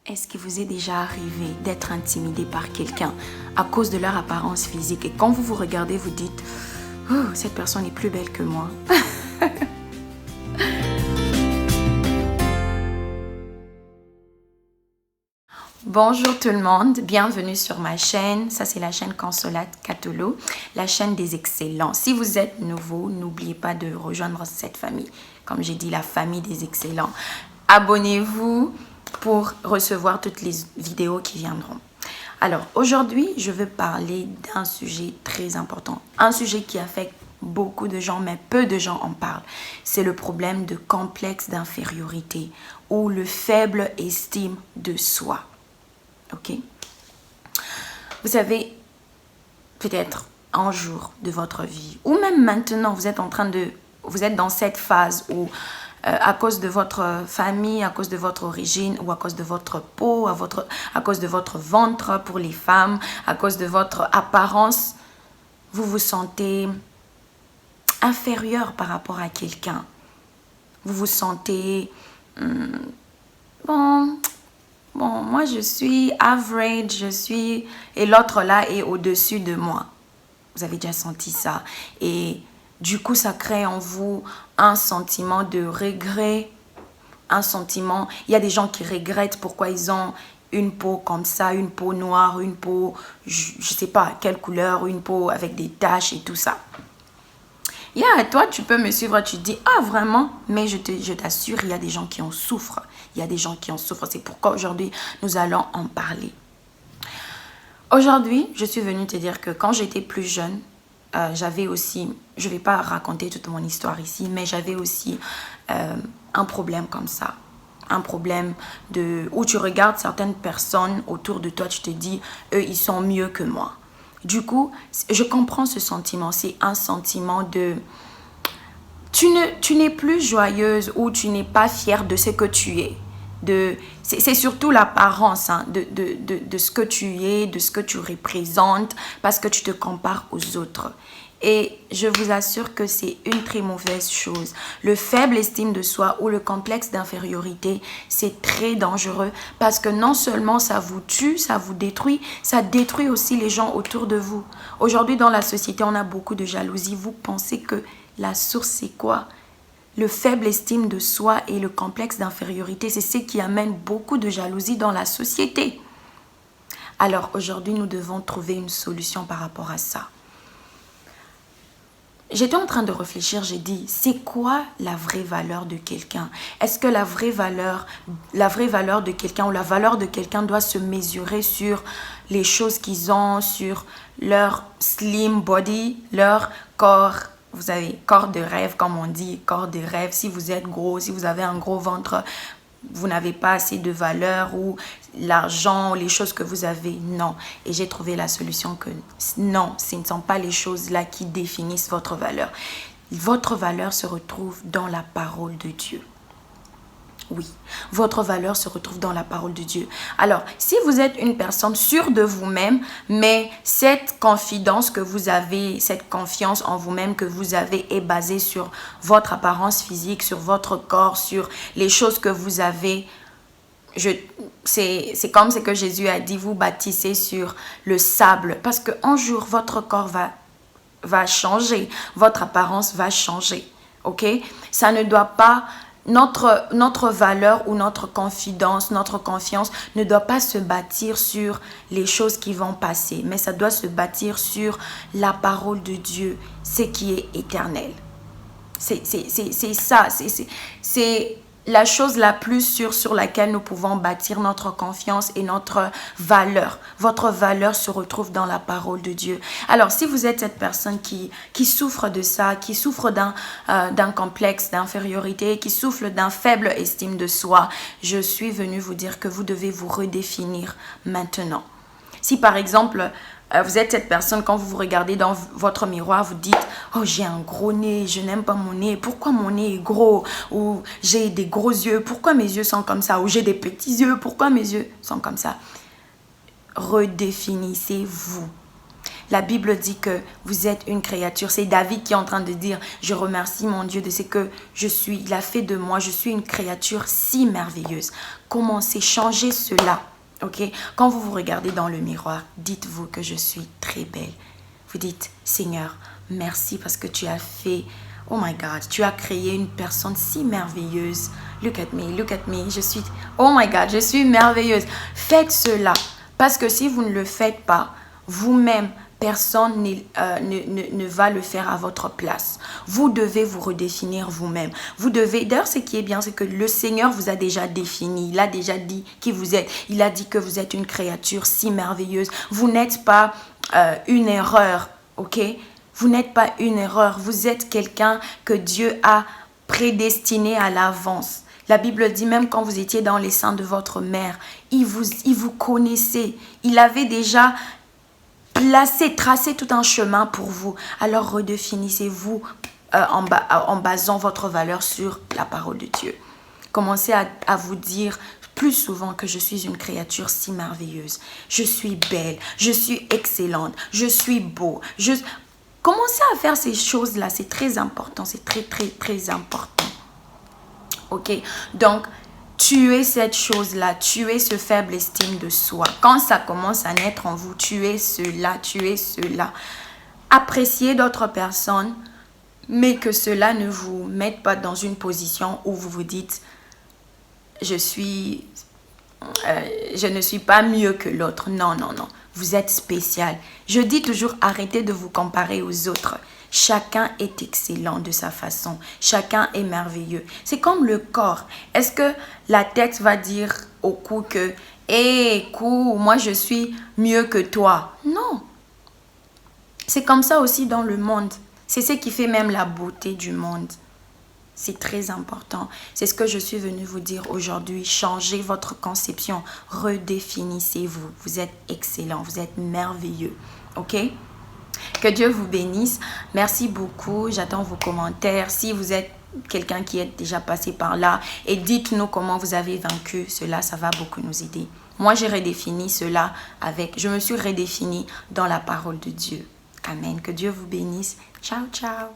Est-ce qu'il vous est déjà arrivé d'être intimidé par quelqu'un à cause de leur apparence physique et quand vous vous regardez, vous dites « Oh, cette personne est plus belle que moi ». Bonjour tout le monde, bienvenue sur ma chaîne. Ça, c'est la chaîne Consolate Catolo, la chaîne des excellents. Si vous êtes nouveau, n'oubliez pas de rejoindre cette famille. Comme j'ai dit, la famille des excellents. Abonnez-vous pour recevoir toutes les vidéos qui viendront. Alors, aujourd'hui, je veux parler d'un sujet très important. Un sujet qui affecte beaucoup de gens, mais peu de gens en parlent. C'est le problème de complexe d'infériorité ou le faible estime de soi. Ok? Vous savez, peut-être un jour de votre vie, ou même maintenant, vous êtes dans cette phase où à cause de votre famille, à cause de votre origine ou à cause de votre peau, à cause de votre ventre pour les femmes, à cause de votre apparence, vous vous sentez inférieur par rapport à quelqu'un. Vous vous sentez, bon, moi je suis average, et l'autre là est au-dessus de moi. Vous avez déjà senti ça. Et du coup, ça crée en vous un sentiment de regret, il y a des gens qui regrettent pourquoi ils ont une peau comme ça, une peau noire, une peau, je ne sais pas quelle couleur, une peau avec des taches et tout ça. Toi, tu peux me suivre, tu dis, ah vraiment, mais je t'assure, il y a des gens qui en souffrent. Il y a des gens qui en souffrent. C'est pourquoi aujourd'hui, nous allons en parler. Aujourd'hui, je suis venue te dire que quand j'étais plus jeune, j'avais aussi, je ne vais pas raconter toute mon histoire ici, mais j'avais aussi un problème comme ça. Un problème où tu regardes certaines personnes autour de toi, tu te dis, eux, ils sont mieux que moi. Du coup, je comprends ce sentiment. C'est un sentiment de... Tu n'es plus joyeuse ou tu n'es pas fière de ce que tu es. C'est surtout l'apparence de ce que tu es, de ce que tu représentes, parce que tu te compares aux autres. Et je vous assure que c'est une très mauvaise chose. Le faible estime de soi ou le complexe d'infériorité, c'est très dangereux parce que non seulement ça vous tue, ça vous détruit, ça détruit aussi les gens autour de vous. Aujourd'hui, dans la société, on a beaucoup de jalousie. Vous pensez que la source, c'est quoi? Le faible estime de soi et le complexe d'infériorité, c'est ce qui amène beaucoup de jalousie dans la société. Alors aujourd'hui, nous devons trouver une solution par rapport à ça. J'étais en train de réfléchir, j'ai dit, c'est quoi la vraie valeur de quelqu'un? Est-ce que la vraie valeur de quelqu'un ou la valeur de quelqu'un doit se mesurer sur les choses qu'ils ont, sur leur slim body, leur corps? Vous savez, corps de rêve, comme on dit, corps de rêve. Si vous êtes gros, si vous avez un gros ventre, vous n'avez pas assez de valeur ou l'argent, les choses que vous avez, non. Et j'ai trouvé la solution que non, ce ne sont pas les choses-là qui définissent votre valeur. Votre valeur se retrouve dans la parole de Dieu. Oui, votre valeur se retrouve dans la parole de Dieu. Alors, si vous êtes une personne sûre de vous-même, mais cette confidence que vous avez, cette confiance en vous-même que vous avez est basée sur votre apparence physique, sur votre corps, sur les choses que vous avez. C'est comme ce que Jésus a dit, vous bâtissez sur le sable. Parce qu'un jour, votre corps va changer, votre apparence va changer. Ok? Ça ne doit pas... Notre valeur ou notre confidence, notre confiance ne doit pas se bâtir sur les choses qui vont passer, mais ça doit se bâtir sur la parole de Dieu, ce qui est éternel. C'est ça, c'est la chose la plus sûre sur laquelle nous pouvons bâtir notre confiance et notre valeur. Votre valeur se retrouve dans la parole de Dieu. Alors, si vous êtes cette personne qui souffre de ça, qui souffre d'un complexe d'infériorité, qui souffre d'un faible estime de soi, je suis venue vous dire que vous devez vous redéfinir maintenant. Si par exemple... vous êtes cette personne, quand vous vous regardez dans votre miroir, vous dites « Oh, j'ai un gros nez, je n'aime pas mon nez. Pourquoi mon nez est gros? » Ou « J'ai des gros yeux, pourquoi mes yeux sont comme ça? » Ou « J'ai des petits yeux, pourquoi mes yeux sont comme ça? » Redéfinissez-vous. La Bible dit que vous êtes une créature. C'est David qui est en train de dire, je remercie mon Dieu de ce que je suis. Il a fait de moi, je suis une créature si merveilleuse. Commencez, changez cela. Ok? Quand vous vous regardez dans le miroir, dites-vous que je suis très belle. Vous dites, Seigneur, merci parce que tu as fait, oh my God, tu as créé une personne si merveilleuse. Look at me, je suis, oh my God, je suis merveilleuse. Faites cela parce que si vous ne le faites pas, vous-même, personne ne va le faire à votre place. Vous devez vous redéfinir vous-même. Vous devez, d'ailleurs ce qui est bien, c'est que le Seigneur vous a déjà défini. Il a déjà dit qui vous êtes. Il a dit que vous êtes une créature si merveilleuse. Vous n'êtes pas une erreur, ok? Vous n'êtes pas une erreur. Vous êtes quelqu'un que Dieu a prédestiné à l'avance. La Bible dit même quand vous étiez dans les seins de votre mère, il vous connaissait. Il avait déjà tracé tout un chemin pour vous. Alors redéfinissez-vous en basant votre valeur sur la parole de Dieu. Commencez à vous dire plus souvent que je suis une créature si merveilleuse. Je suis belle, je suis excellente, je suis beau. Commencez à faire ces choses-là, c'est très important, c'est très, très, très important. Ok, donc tuez cette chose-là, tuez ce faible estime de soi. Quand ça commence à naître en vous, tuez cela, tuez cela. Appréciez d'autres personnes, mais que cela ne vous mette pas dans une position où vous vous dites je ne suis pas mieux que l'autre. Non, non, non. Vous êtes spécial. Je dis toujours, arrêtez de vous comparer aux autres. Chacun est excellent de sa façon. Chacun est merveilleux. C'est comme le corps. Est-ce que la tête va dire au cou que « Hé, cou, moi je suis mieux que toi ». Non. C'est comme ça aussi dans le monde. C'est ce qui fait même la beauté du monde. C'est très important. C'est ce que je suis venue vous dire aujourd'hui. Changez votre conception. Redéfinissez-vous. Vous êtes excellent. Vous êtes merveilleux. OK? Que Dieu vous bénisse. Merci beaucoup. J'attends vos commentaires. Si vous êtes quelqu'un qui est déjà passé par là, et dites-nous comment vous avez vaincu cela. Ça va beaucoup nous aider. Moi, j'ai redéfini cela je me suis redéfinie dans la parole de Dieu. Amen. Que Dieu vous bénisse. Ciao, ciao.